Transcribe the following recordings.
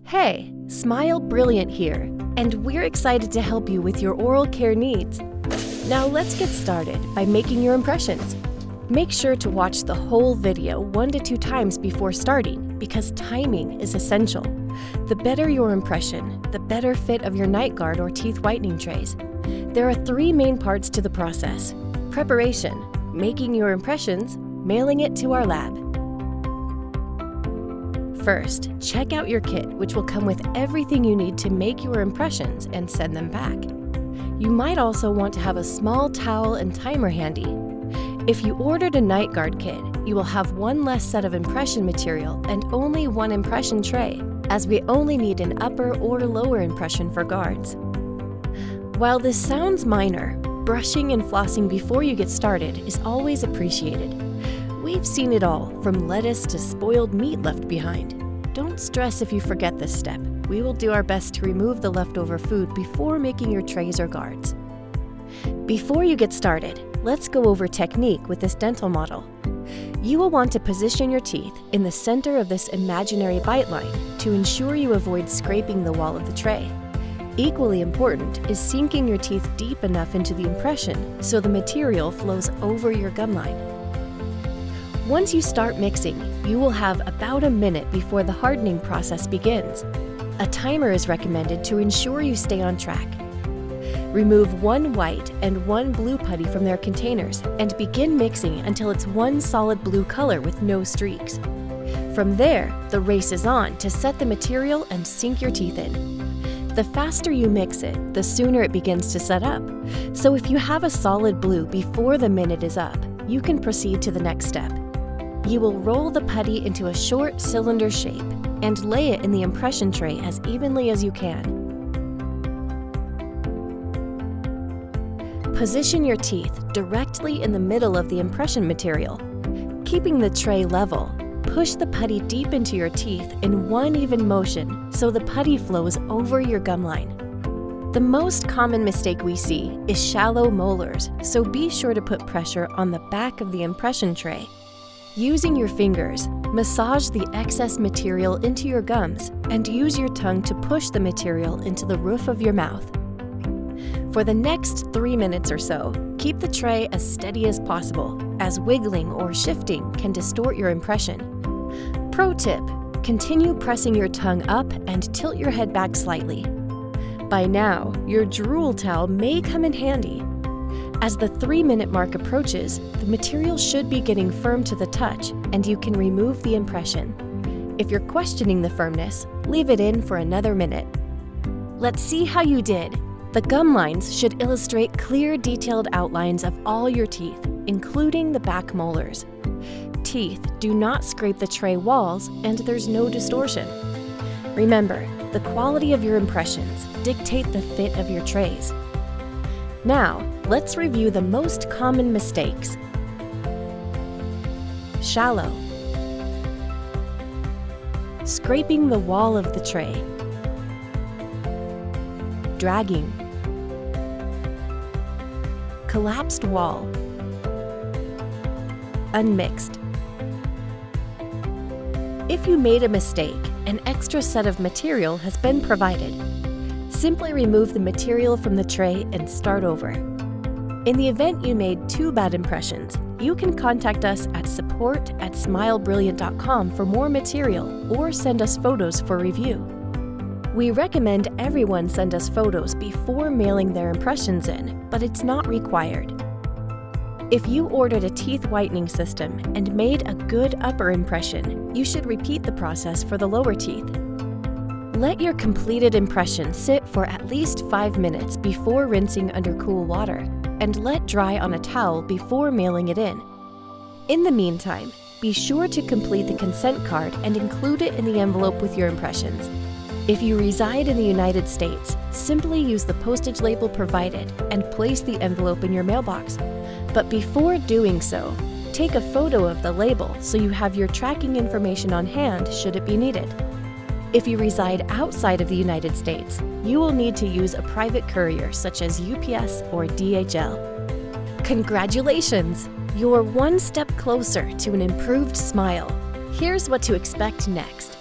Hey, Smile Brilliant here, and we're excited to help you with your oral care needs. Now let's get started by making your impressions. Make sure to watch the whole video 1 to 2 times before starting because timing is essential. The better your impression, the better fit of your night guard or teeth whitening trays. There are 3 main parts to the process: preparation, making your impressions, mailing it to our lab. First, check out your kit, which will come with everything you need to make your impressions and send them back. You might also want to have a small towel and timer handy. If you ordered a night guard kit, you will have 1 less set of impression material and only 1 impression tray, as we only need an upper or lower impression for guards. While this sounds minor, brushing and flossing before you get started is always appreciated. We've seen it all, from lettuce to spoiled meat left behind. Don't stress if you forget this step. We will do our best to remove the leftover food before making your trays or guards. Before you get started, let's go over technique with this dental model. You will want to position your teeth in the center of this imaginary bite line to ensure you avoid scraping the wall of the tray. Equally important is sinking your teeth deep enough into the impression so the material flows over your gum line. Once you start mixing, you will have about a minute before the hardening process begins. A timer is recommended to ensure you stay on track. Remove 1 white and 1 blue putty from their containers and begin mixing until it's 1 solid blue color with no streaks. From there, the race is on to set the material and sink your teeth in. The faster you mix it, the sooner it begins to set up. So if you have a solid blue before the minute is up, you can proceed to the next step. You will roll the putty into a short cylinder shape and lay it in the impression tray as evenly as you can. Position your teeth directly in the middle of the impression material. Keeping the tray level, push the putty deep into your teeth in 1 even motion so the putty flows over your gum line. The most common mistake we see is shallow molars, so be sure to put pressure on the back of the impression tray. Using your fingers, massage the excess material into your gums and use your tongue to push the material into the roof of your mouth. For the next 3 minutes or so, keep the tray as steady as possible, as wiggling or shifting can distort your impression. Pro tip: continue pressing your tongue up and tilt your head back slightly. By now, your drool towel may come in handy. As the 3-minute mark approaches, the material should be getting firm to the touch and you can remove the impression. If you're questioning the firmness, leave it in for another minute. Let's see how you did. The gum lines should illustrate clear, detailed outlines of all your teeth, including the back molars. Teeth do not scrape the tray walls and there's no distortion. Remember, the quality of your impressions dictate the fit of your trays. Now, let's review the most common mistakes. Shallow. Scraping the wall of the tray. Dragging. Collapsed wall. Unmixed. If you made a mistake, an extra set of material has been provided. Simply remove the material from the tray and start over. In the event you made 2 bad impressions, you can contact us at support@smilebrilliant.com for more material or send us photos for review. We recommend everyone send us photos before mailing their impressions in, but it's not required. If you ordered a teeth whitening system and made a good upper impression, you should repeat the process for the lower teeth. Let your completed impression sit for at least 5 minutes before rinsing under cool water, and let dry on a towel before mailing it in. In the meantime, be sure to complete the consent card and include it in the envelope with your impressions. If you reside in the United States, simply use the postage label provided and place the envelope in your mailbox. But before doing so, take a photo of the label so you have your tracking information on hand should it be needed. If you reside outside of the United States, you will need to use a private courier such as UPS or DHL. Congratulations! You're 1 step closer to an improved smile. Here's what to expect next.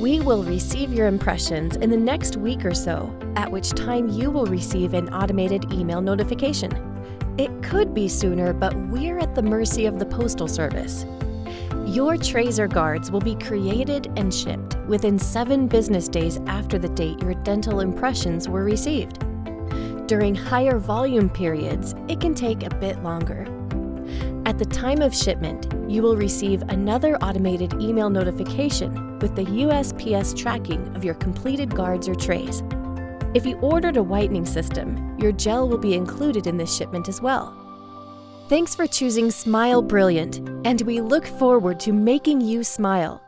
We will receive your impressions in the next week or so, at which time you will receive an automated email notification. It could be sooner, but we're at the mercy of the Postal Service. Your trays or guards will be created and shipped within 7 business days after the date your dental impressions were received. During higher volume periods, it can take a bit longer. At the time of shipment, you will receive another automated email notification with the USPS tracking of your completed guards or trays. If you ordered a whitening system, your gel will be included in this shipment as well. Thanks for choosing Smile Brilliant, and we look forward to making you smile.